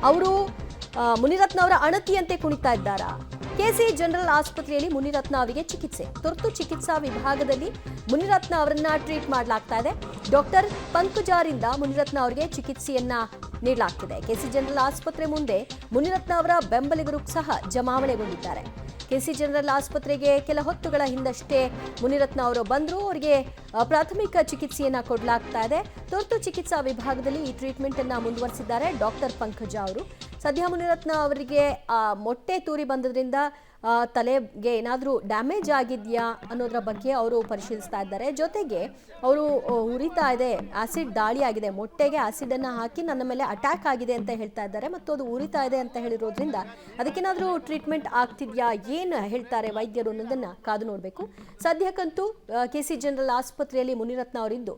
ಅವರು ಮುನಿರತ್ನ ಅವರ ಅಣತಿಯಂತೆ ಕುಣಿತಾ ಇದ್ದಾರಾ? ಕೆಸಿ ಜನರಲ್ ಆಸ್ಪತ್ರೆಯಲ್ಲಿ ಮುನಿರತ್ನ ಅವರಿಗೆ ಚಿಕಿತ್ಸೆ. ತುರ್ತು ಚಿಕಿತ್ಸಾ ವಿಭಾಗದಲ್ಲಿ ಮುನಿರತ್ನ ಅವರನ್ನ ಟ್ರೀಟ್ ಮಾಡಲಾಗ್ತಾ ಇದೆ. ಡಾಕ್ಟರ್ ಪಂಕಜಾರಿಂದ ಮುನಿರತ್ನ ಅವರಿಗೆ ಚಿಕಿತ್ಸೆಯನ್ನ ನೀಡಲಾಗ್ತಿದೆ. ಕೆಸಿ ಜನರಲ್ ಆಸ್ಪತ್ರೆ ಮುಂದೆ ಮುನಿರತ್ನ ಅವರ ಬೆಂಬಲಿಗರು ಸಹ ಜಮಾವಣೆಗೊಂಡಿದ್ದಾರೆ. ಕೆಸಿ ಜನರಲ್ ಆಸ್ಪತ್ರೆಗೆ ಕೆಲ ಹೊತ್ತುಗಳ ಹಿಂದಷ್ಟೇ ಮುನಿರತ್ನ ಅವರು ಬಂದರು. ಅವರಿಗೆ ಪ್ರಾಥಮಿಕ ಚಿಕಿತ್ಸೆಯನ್ನ ಕೊಡಲಾಗ್ತಾ ಇದೆ. ತುರ್ತು ಚಿಕಿತ್ಸಾ ವಿಭಾಗದಲ್ಲಿ ಈ ಟ್ರೀಟ್ಮೆಂಟ್ ಅನ್ನ ಮುಂದುವರಿಸಿದ್ದಾರೆ ಡಾಕ್ಟರ್ ಪಂಕಜ ಅವರು. ಸದ್ಯ ಮುನಿರತ್ನ ಅವರಿಗೆ ಮೊಟ್ಟೆ ತೂರಿ ಬಂದದ್ರಿಂದ ತಲೆಗೆ ಏನಾದರೂ ಡ್ಯಾಮೇಜ್ ಆಗಿದೆಯಾ ಅನ್ನೋದ್ರ ಬಗ್ಗೆ ಅವರು ಪರಿಶೀಲಿಸ್ತಾ ಇದ್ದಾರೆ. ಜೊತೆಗೆ ಅವರು ಉರಿತಾ ಇದೆ, ಆಸಿಡ್ ದಾಳಿ ಆಗಿದೆ, ಮೊಟ್ಟೆಗೆ ಆಸಿಡನ್ನು ಹಾಕಿ ನನ್ನ ಮೇಲೆ ಅಟ್ಯಾಕ್ ಆಗಿದೆ ಅಂತ ಹೇಳ್ತಾ ಇದ್ದಾರೆ. ಮತ್ತು ಅದು ಉರಿತಾ ಇದೆ ಅಂತ ಹೇಳಿರೋದ್ರಿಂದ ಅದಕ್ಕೇನಾದರೂ ಟ್ರೀಟ್ಮೆಂಟ್ ಆಗ್ತಿದೆಯಾ, ಏನು ಹೇಳ್ತಾರೆ ವೈದ್ಯರು ಅನ್ನೋದನ್ನು ಕಾದು ನೋಡಬೇಕು. ಸದ್ಯಕ್ಕಂತೂ ಕೆಸಿ ಜನರಲ್ ಆಸ್ಪತ್ರೆಯಲ್ಲಿ ಮುನಿರತ್ನ ಅವರಿದ್ದು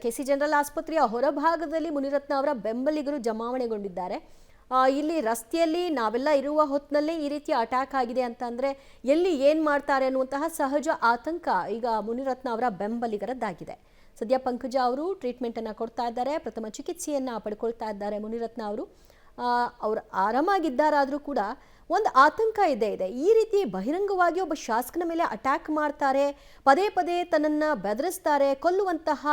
ಕೆಸಿ ಜನರಲ್ ಆಸ್ಪತ್ರೆಯ ಹೊರಭಾಗದಲ್ಲಿ ಮುನಿರತ್ನ ಅವರ ಬೆಂಬಲಿಗರು ಜಮಾವಣೆಗೊಂಡಿದ್ದಾರೆ. ಇಲ್ಲಿ ರಸ್ತೆಯಲ್ಲಿ ನಾವೆಲ್ಲ ಇರುವ ಹೊತ್ತಿನಲ್ಲೇ ಈ ರೀತಿಯ ಅಟ್ಯಾಕ್ ಆಗಿದೆ ಅಂತಂದರೆ ಎಲ್ಲಿ ಏನು ಮಾಡ್ತಾರೆ ಅನ್ನುವಂತಹ ಸಹಜ ಆತಂಕ ಈಗ ಮುನಿರತ್ನ ಅವರ ಬೆಂಬಲಿಗರದ್ದಾಗಿದೆ. ಸದ್ಯ ಪಂಕಜ ಅವರು ಟ್ರೀಟ್ಮೆಂಟನ್ನು ಕೊಡ್ತಾ ಇದ್ದಾರೆ, ಪ್ರಥಮ ಚಿಕಿತ್ಸೆಯನ್ನು ಪಡ್ಕೊಳ್ತಾ ಇದ್ದಾರೆ. ಮುನಿರತ್ನ ಅವರು ಆರಾಮಾಗಿದ್ದಾರಾದರೂ ಕೂಡ ಒಂದು ಆತಂಕ ಇದೆ. ಈ ರೀತಿ ಬಹಿರಂಗವಾಗಿ ಒಬ್ಬ ಶಾಸಕನ ಮೇಲೆ ಅಟ್ಯಾಕ್ ಮಾಡ್ತಾರೆ, ಪದೇ ಪದೇ ತನ್ನನ್ನು ಬೆದರಿಸ್ತಾರೆ, ಕೊಲ್ಲುವಂತಹ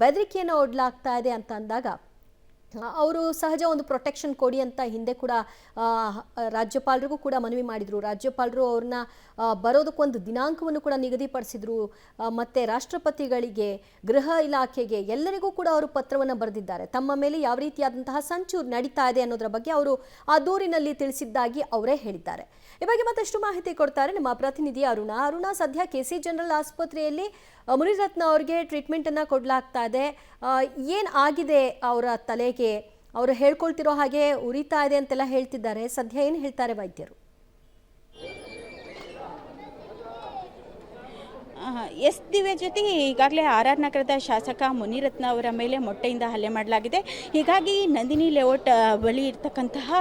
ಬೆದರಿಕೆಯನ್ನು ಒಡ್ಲಾಗ್ತಾ ಇದೆ ಅಂತ ಅಂದಾಗ ಅವರು ಸಹಜ ಒಂದು ಪ್ರೊಟೆಕ್ಷನ್ ಕೊಡಿ ಅಂತ ಹಿಂದೆ ಕೂಡ ರಾಜ್ಯಪಾಲರಿಗೂ ಕೂಡ ಮನವಿ ಮಾಡಿದರು. ರಾಜ್ಯಪಾಲರು ಅವ್ರನ್ನ ಬರೋದಕ್ಕೊಂದು ದಿನಾಂಕವನ್ನು ಕೂಡ ನಿಗದಿಪಡಿಸಿದ್ರು. ಮತ್ತು ರಾಷ್ಟ್ರಪತಿಗಳಿಗೆ, ಗೃಹ ಇಲಾಖೆಗೆ, ಎಲ್ಲರಿಗೂ ಕೂಡ ಅವರು ಪತ್ರವನ್ನು ಬರೆದಿದ್ದಾರೆ. ತಮ್ಮ ಮೇಲೆ ಯಾವ ರೀತಿಯಾದಂತಹ ಸಂಚು ನಡೀತಾ ಇದೆ ಅನ್ನೋದರ ಬಗ್ಗೆ ಅವರು ಆ ದೂರಿನಲ್ಲಿ ತಿಳಿಸಿದ್ದಾಗಿ ಅವರೇ ಹೇಳಿದ್ದಾರೆ. ಈ ಬಗ್ಗೆ ಮತ್ತಷ್ಟು ಮಾಹಿತಿ ಕೊಡ್ತಾರೆ ನಮ್ಮ ಪ್ರತಿನಿಧಿ ಅರುಣ. ಸದ್ಯ ಕೆಸಿ ಜನರಲ್ ಆಸ್ಪತ್ರೆಯಲ್ಲಿ ಮುನಿರತ್ನ ಅವರಿಗೆ ಟ್ರೀಟ್ಮೆಂಟನ್ನು ಕೊಡಲಾಗ್ತಾ ಇದೆ. ಏನು ಆಗಿದೆ ಅವರ ತಲೆಗೆ? ಅವರು ಹೇಳ್ಕೊಳ್ತಿರೋ ಹಾಗೆ ಉರಿತಾ ಇದೆ ಅಂತೆಲ್ಲ ಹೇಳ್ತಿದ್ದಾರೆ. ಸದ್ಯ ಏನು ಹೇಳ್ತಾರೆ ವೈದ್ಯರು? ಎಸ್ ದಿವ್ಯ ಜೊತೆಗೆ ಈಗಾಗಲೇ ಆರ್ ನಗರದ ಶಾಸಕ ಮುನಿರತ್ನ ಅವರ ಮೇಲೆ ಮೊಟ್ಟೆಯಿಂದ ಹಲ್ಲೆ ಮಾಡಲಾಗಿದೆ. ಹೀಗಾಗಿ ನಂದಿನಿ ಲೇಔಟ್ ಬಳಿ ಇರ್ತಕ್ಕಂತಹ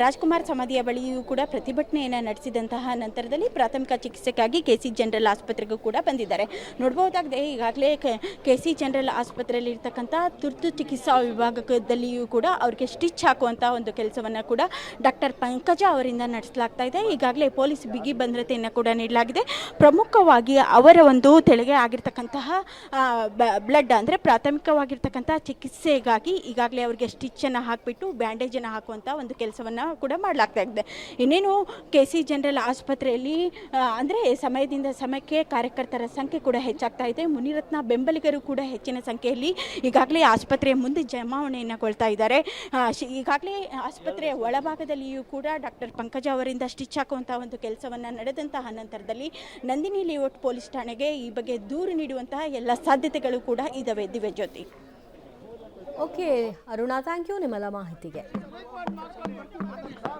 ರಾಜ್ಕುಮಾರ್ ಸಮಾಧಿಯ ಬಳಿಯೂ ಕೂಡ ಪ್ರತಿಭಟನೆಯನ್ನು ನಡೆಸಿದಂತಹ ನಂತರದಲ್ಲಿ ಪ್ರಾಥಮಿಕ ಚಿಕಿತ್ಸೆಗಾಗಿ ಕೆಸಿ ಜನರಲ್ ಆಸ್ಪತ್ರೆಗೂ ಕೂಡ ಬಂದಿದ್ದಾರೆ. ನೋಡ್ಬೋದಾಗಿದೆ ಈಗಾಗಲೇ ಕೆಸಿ ಜನರಲ್ ಆಸ್ಪತ್ರೆಯಲ್ಲಿ ಇರ್ತಕ್ಕಂಥ ತುರ್ತು ಚಿಕಿತ್ಸಾ ವಿಭಾಗದಲ್ಲಿಯೂ ಕೂಡ ಅವರಿಗೆ ಸ್ಟಿಚ್ ಹಾಕುವಂಥ ಒಂದು ಕೆಲಸವನ್ನು ಕೂಡ ಡಾಕ್ಟರ್ ಪಂಕಜ ಅವರಿಂದ ನಡೆಸಲಾಗ್ತಾ ಇದೆ. ಈಗಾಗಲೇ ಪೊಲೀಸ್ ಬಿಗಿ ಭದ್ರತೆಯನ್ನು ಕೂಡ ನೀಡಲಾಗಿದೆ. ಪ್ರಮುಖವಾಗಿ ಅವರ ಒಂದು ತೆಳಗೆ ಆಗಿರ್ತಕ್ಕಂತಹ ಬ್ಲಡ್ ಅಂದರೆ ಪ್ರಾಥಮಿಕವಾಗಿರ್ತಕ್ಕಂಥ ಚಿಕಿತ್ಸೆಗಾಗಿ ಈಗಾಗಲೇ ಅವರಿಗೆ ಸ್ಟಿಚ್ಚನ್ನು ಹಾಕಿಬಿಟ್ಟು ಬ್ಯಾಂಡೇಜನ್ನು ಹಾಕುವಂಥ ಒಂದು ಕೆಲಸವನ್ನು ಕೂಡ ಮಾಡಲಾಗ್ತಾ ಇದೆ. ಇನ್ನೇನು ಕೆಸಿ ಜನರಲ್ ಆಸ್ಪತ್ರೆಯಲ್ಲಿ ಅಂದರೆ ಸಮಯದಿಂದ ಸಮಯಕ್ಕೆ ಕಾರ್ಯಕರ್ತರ ಸಂಖ್ಯೆ ಕೂಡ ಹೆಚ್ಚಾಗ್ತಾ ಇದೆ. ಮುನಿರತ್ನ ಬೆಂಬಲಿಗರು ಕೂಡ ಹೆಚ್ಚಿನ ಸಂಖ್ಯೆಯಲ್ಲಿ ಈಗಾಗಲೇ ಆಸ್ಪತ್ರೆಯ ಮುಂದೆ ಜಮಾವಣೆಯನ್ನುಗೊಳ್ತಾ ಇದ್ದಾರೆ. ಈಗಾಗಲೇ ಆಸ್ಪತ್ರೆಯ ಒಳಭಾಗದಲ್ಲಿಯೂ ಕೂಡ ಡಾಕ್ಟರ್ ಪಂಕಜ ಅವರಿಂದ ಸ್ಟಿಚ್ ಹಾಕುವಂಥ ಒಂದು ಕೆಲಸವನ್ನು ನಡೆದಂತಹ ನಂತರದಲ್ಲಿ ನಂದಿನಿ ಲೇಔಟ್ ಪೊಲೀಸ್ ಠಾಣೆಗೆ ಈ ಬಗ್ಗೆ ದೂರು ನೀಡುವಂತಹ ಎಲ್ಲ ಸಾಧ್ಯತೆಗಳು ಕೂಡ ಇದಾವೆ. ದಿವ್ಯ ಜ್ಯೋತಿ. ಓಕೆ ಅರುಣಾ, ಥ್ಯಾಂಕ್ ಯು ನಿಮ್ಮೆಲ್ಲ ಮಾಹಿತಿಗೆ.